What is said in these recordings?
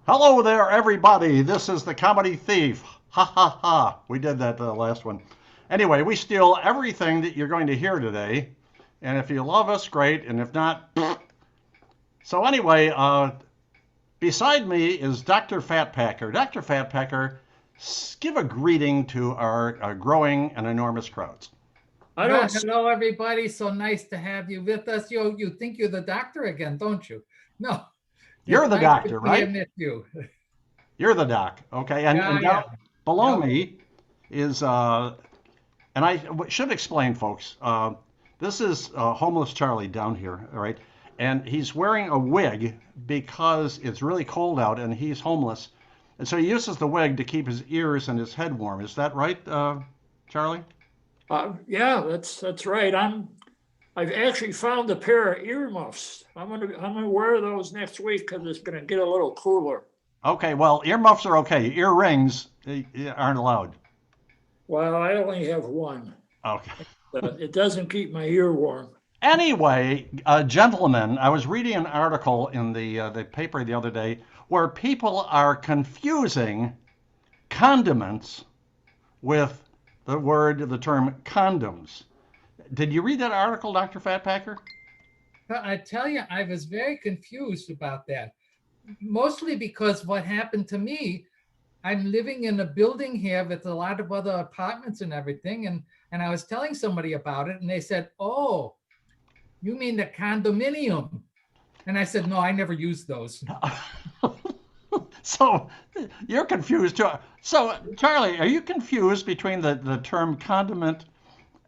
Hello there, everybody. This is the Comedy Thief. Ha ha ha. We did that last one. Anyway, we steal everything that you're going to hear today. And if you love us, great. And if not, so anyway, beside me is Dr. Fatpacker. Dr. Fatpacker, give a greeting to our growing and enormous crowds. I Well, don't. hello, everybody. So nice to have you with us. You think you're the doctor again, don't you? No, You're it's the nice doctor, to be here right? with you. You're the doc. Okay. And, Yeah, and down yeah. below Yep. me is and I should explain, folks. This is homeless Charlie down here, all right? And he's wearing a wig because it's really cold out and he's homeless. And so he uses the wig to keep his ears and his head warm. Is that right, Charlie? Yeah, that's right. I've actually found a pair of earmuffs. I'm gonna wear those next week because it's gonna get a little cooler. Okay, well, earmuffs are okay. Earrings aren't allowed. Well, I only have one. Okay. It doesn't keep my ear warm. Anyway, gentlemen, I was reading an article in the paper the other day where people are confusing condiments with the term condoms. Did you read that article, Dr. Fatpacker? But I tell you, I was very confused about that. Mostly because what happened to me, I'm living in a building here with a lot of other apartments and everything, and I was telling somebody about it, and they said, "Oh, you mean the condominium?" And I said, "No, I never used those." So you're confused too. So, Charlie, are you confused between the term condiment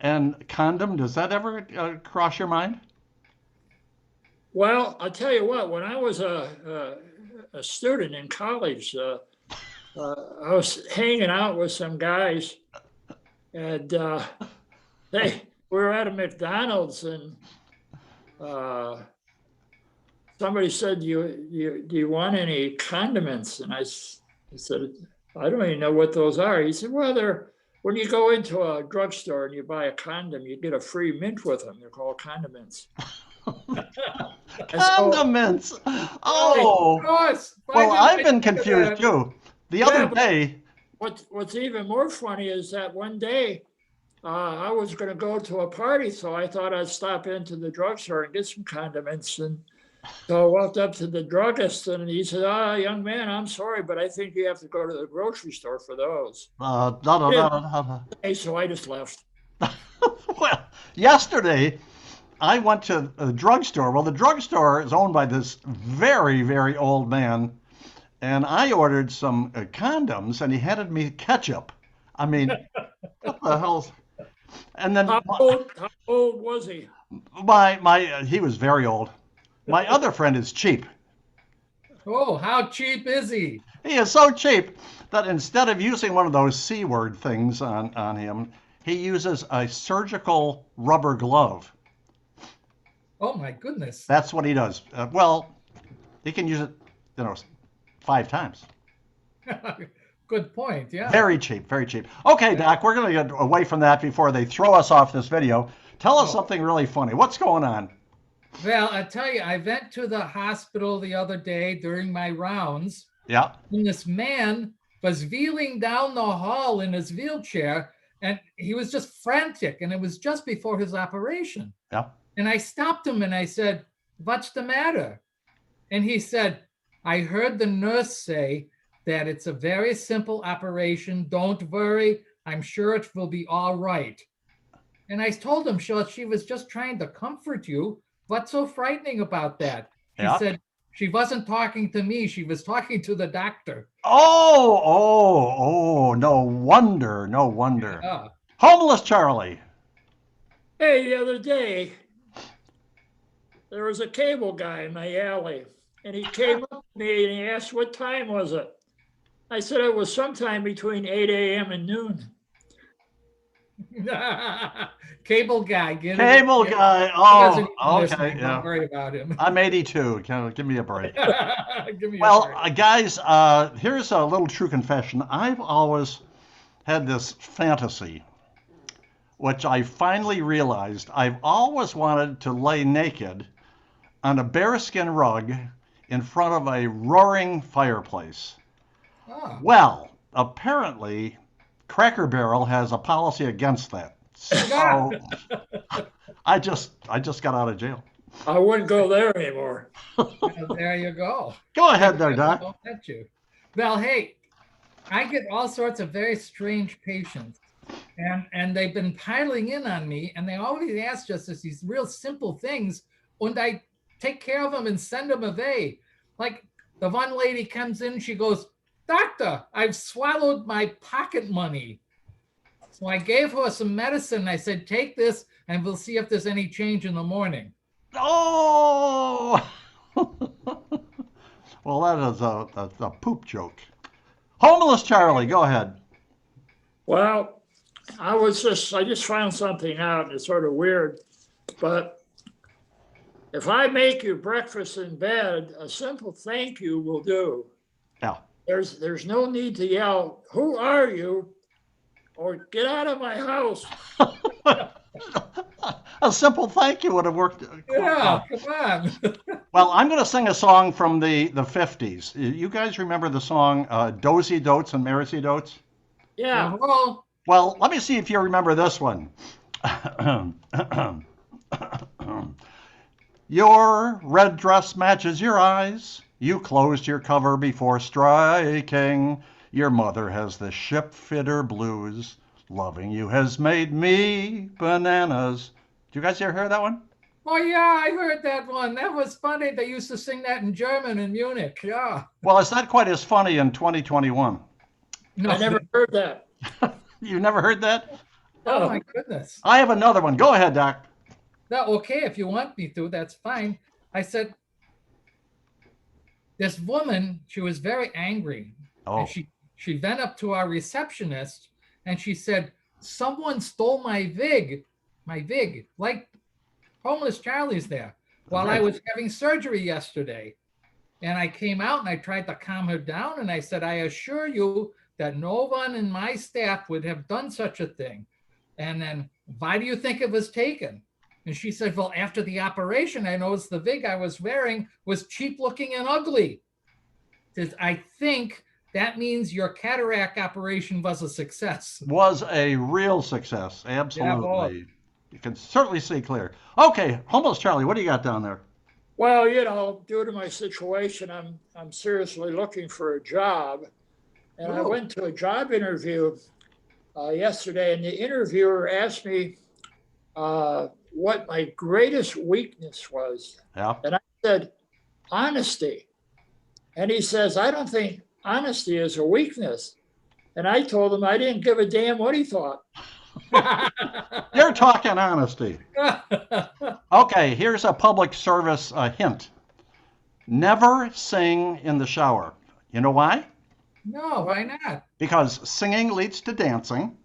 and condom? Does that ever cross your mind? Well, I'll tell you what. When I was a student in college, I was hanging out with some guys, and they we were at a McDonald's, and uh, somebody said, do you want any condiments?" And I said, "I don't even know what those are." He said, "Well, they're when you go into a drugstore and you buy a condom, you get a free mint with them. They're called condiments." And so, Condiments. Oh, of Oh, course. Why well, didn't I've I been think of confused that? too. The other yeah, but day, what's even more funny is that one day I was going to go to a party, so I thought I'd stop into the drugstore and get some condiments. And so I walked up to the druggist, and he said, young man, I'm sorry, but I think you have to go to the grocery store for those." da, da, He da, didn't da, da. say, so I just left. Well, yesterday I went to a drugstore. Well, the drugstore is owned by this very, very old man, and I ordered some condoms, and he handed me ketchup. I mean, what the hell's? And then How old was he? he was very old. My other friend is cheap. Oh, how cheap is he? He is so cheap that instead of using one of those C word things on him, he uses a surgical rubber glove. Oh my goodness. That's what he does. Well, he can use it, you know, 5 times. Good point. Yeah. Very cheap, very cheap. Okay, Yeah. Doc, we're going to get away from that before they throw us off this video. Tell us Oh, something really funny. What's going on? well, I tell you, I went to the hospital the other day during my rounds, Yeah, and this man was wheeling down the hall in his wheelchair, and he was just frantic, and it was just before his operation. yeah. And I stopped him and I said, "What's the matter?" And he said, "I heard the nurse say that it's a very simple operation. Don't worry. I'm sure it will be all right." And I told him, "Sure, she was just trying to comfort you. What's so frightening about that?" He Yeah. said, "She wasn't talking to me. She was talking to the doctor." Oh, oh, oh, no wonder, no wonder. Yeah. Homeless Charlie. Hey, the other day, there was a cable guy in my alley, and he came up to me and he asked, "What time was it?" I said it was sometime between 8 a.m. and noon. Cable guy, get it? Cable Get it? guy. He doesn't Oh, even okay, listen. Don't yeah. worry about him. I'm 82. Give me a break. Give me a Well, break. guys, here's a little true confession. I've always had this fantasy, which I finally realized. I've always wanted to lay naked on a bearskin rug in front of a roaring fireplace. Oh, Well, apparently, Cracker Barrel has a policy against that. So I just got out of jail. I wouldn't go there anymore. well, there you go. Go Be ahead there, careful, Doc. don't let you. Well, hey, I get all sorts of very strange patients, and they've been piling in on me, and they always ask just these real simple things, and I take care of them and send them away. Like the one lady comes in, she goes, "Doctor, I've swallowed my pocket money." So I gave her some medicine. I said, "Take this, and we'll see if there's any change in the morning." Oh! Well, that is a poop joke. Homeless Charlie, go ahead. Well, I just found something out. It's sort of weird, but if I make you breakfast in bed, a simple thank you will do. Yeah. There's no need to yell, "Who are you?" or "Get out of my house." A simple thank you would have worked. Yeah, come on. Well, I'm going to sing a song from the 50s. You guys remember the song Dozy Dotes and Maracy Dotes? Yeah. Oh, Well, let me see if you remember this one. Your red dress matches your eyes. You closed your cover before striking. Your mother has the ship fitter blues. Loving you has made me bananas. Did you guys ever hear that one? oh yeah, I heard that one. That was funny. They used to sing that in German in Munich. Yeah. Well, it's not quite as funny in 2021. No, I never heard that. You never heard that? oh my goodness. I have another one. Go ahead, Doc. No, okay, if you want me to, that's fine. I said, this woman, she was very angry. Oh, And she went up to our receptionist and she said, "Someone stole my wig, like homeless Charlie's there, while I Right. was having surgery yesterday." And I came out and I tried to calm her down. And I said, "I assure you that no one in my staff would have done such a thing." And then, "Why do you think it was taken?" And she said, "Well, after the operation, I noticed the wig I was wearing was cheap looking and ugly." Says, "I think that means your cataract operation was a success." was a real success. Yeah, boy. Absolutely. You can certainly see clear. Okay, homeless Charlie, what do you got down there? Well, due to my situation, I'm seriously looking for a job, and I Ooh. went to a job interview yesterday, and the interviewer asked me what my greatest weakness was, Yeah. and I said honesty, and he says, "I don't think honesty is a weakness," and I told him I didn't give a damn what he thought. You're talking honesty. Okay, here's a public service hint. Never sing in the shower. You know why? No, why not? Because singing leads to dancing,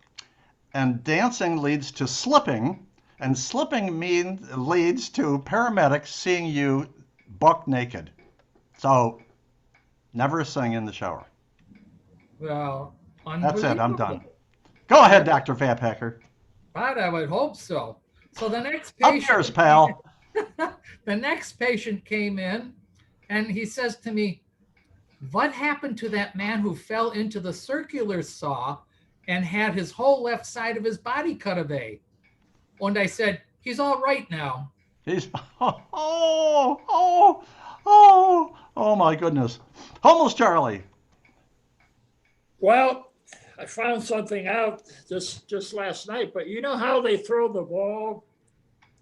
and dancing leads to slipping, and slipping leads to paramedics seeing you buck naked. So never sing in the shower. Well, That's it. I'm done. unbelievable. Go ahead, Dr. Fatpacker. But I would hope so. So the next Up patient, yours, pal. the next patient came in and he says to me, "What happened to that man who fell into the circular saw and had his whole left side of his body cut away?" And I said, "He's all right now." He's oh my goodness. Homeless Charlie. Well, I found something out just last night, but you know how they throw the ball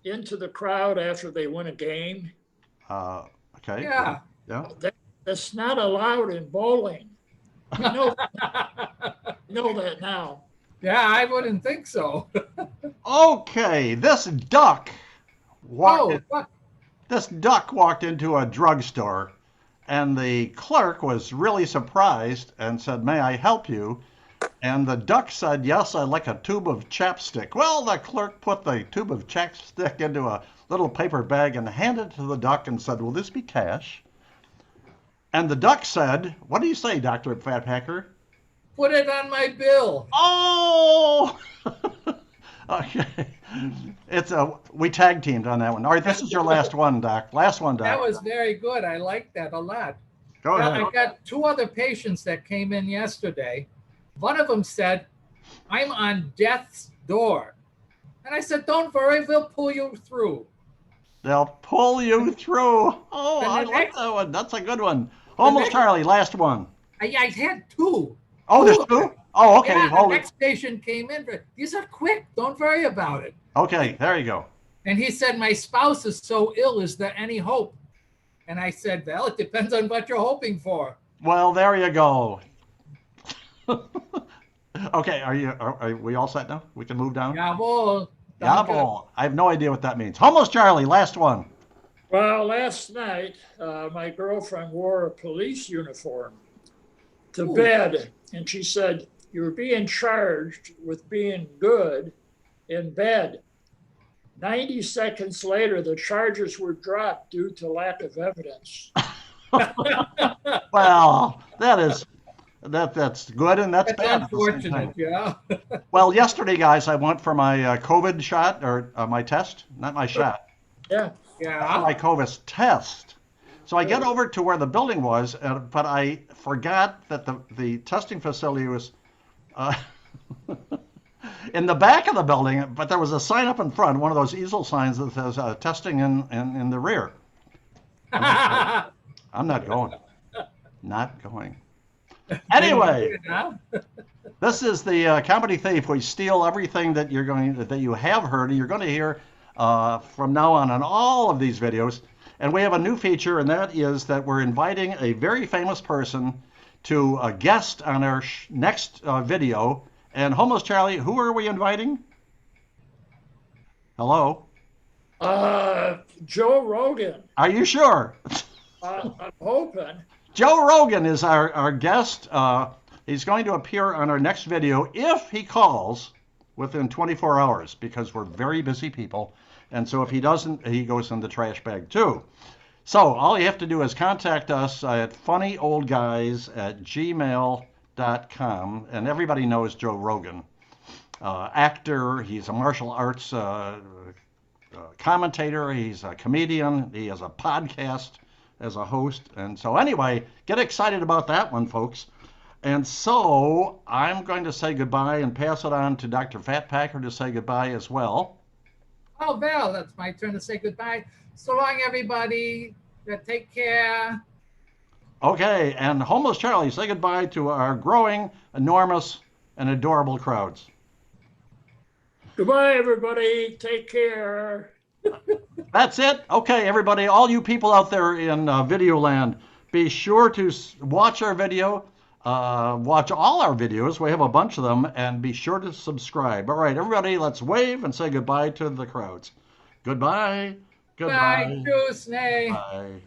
into the crowd after they win a game? Okay. Yeah. Yeah. That's not allowed in bowling. You know, you know that now. Yeah, I wouldn't think so. Okay. This duck Oh, what? walked into a drugstore, and the clerk was really surprised and said, "May I help you?" And the duck said, "Yes, I'd like a tube of chapstick." Well, the clerk put the tube of chapstick into a little paper bag and handed it to the duck and said, "Will this be cash?" And the duck said, "What do you say, Dr. Fatpacker?" Put it on my bill. Oh! Okay. We tag teamed on that one. All right, this is your last one, Doc. Last one, That Doc. was very good. I like that a lot. Go Now, ahead. I got two other patients that came in yesterday. One of them said, I'm on death's door. And I said, don't worry, we'll pull you through. They'll pull you through. Oh, And I the like next- that one. That's a good one. the Almost next- Charlie, last one. I had two. Oh, there's Two of two? them. Oh, okay. Yeah, the Hold it. next patient came in. These are quick. Don't worry about it. Okay, there you go. And he said, my spouse is so ill. Is there any hope? And I said, well, it depends on what you're hoping for. Well, there you go. Okay, are we all set now? We can move down? Jawohl. Jawohl. I have no idea what that means. Almost Charlie, last one. Well, last night, my girlfriend wore a police uniform to Ooh. bed, and she said, you're being charged with being good in bed. 90 seconds later, the charges were dropped due to lack of evidence. Well, that's good and that's That's bad at the same time. unfortunate, yeah. Well, yesterday, guys, I went for my COVID shot or my test, not my shot. Yeah. Yeah. My COVID test. So I get over to where the building was, but I forgot that the testing facility was in the back of the building, but there was a sign up in front, one of those easel signs that says testing in the rear. I'm not going. Not going. Anyway, this is the Comedy Thief. We steal everything that you have heard and you're going to hear from now on all of these videos. And we have a new feature, and that is that we're inviting a very famous person to guest on our next video. And Homeless Charlie, who are we inviting? Hello? Joe Rogan. Are you sure? I'm hoping. Joe Rogan is our guest. He's going to appear on our next video if he calls within 24 hours, because we're very busy people. And so if he doesn't, he goes in the trash bag too. So all you have to do is contact us at funnyoldguys@gmail.com. And everybody knows Joe Rogan. Actor, he's a martial arts commentator, he's a comedian, he has a podcast as a host. And so anyway, get excited about that one, folks. And so I'm going to say goodbye and pass it on to Dr. Fat Packer to say goodbye as well. Oh, Val, that's my turn to say goodbye. So long, everybody. Take care. Okay, and Homeless Charlie, say goodbye to our growing, enormous, and adorable crowds. Goodbye, everybody. Take care. That's it. Okay, everybody, all you people out there in video land, be sure to watch our video. Watch all our videos. We have a bunch of them, and be sure to subscribe. All right, everybody, let's wave and say goodbye to the crowds. Goodbye. Goodbye. Bye. Tschüss. Nee. Bye.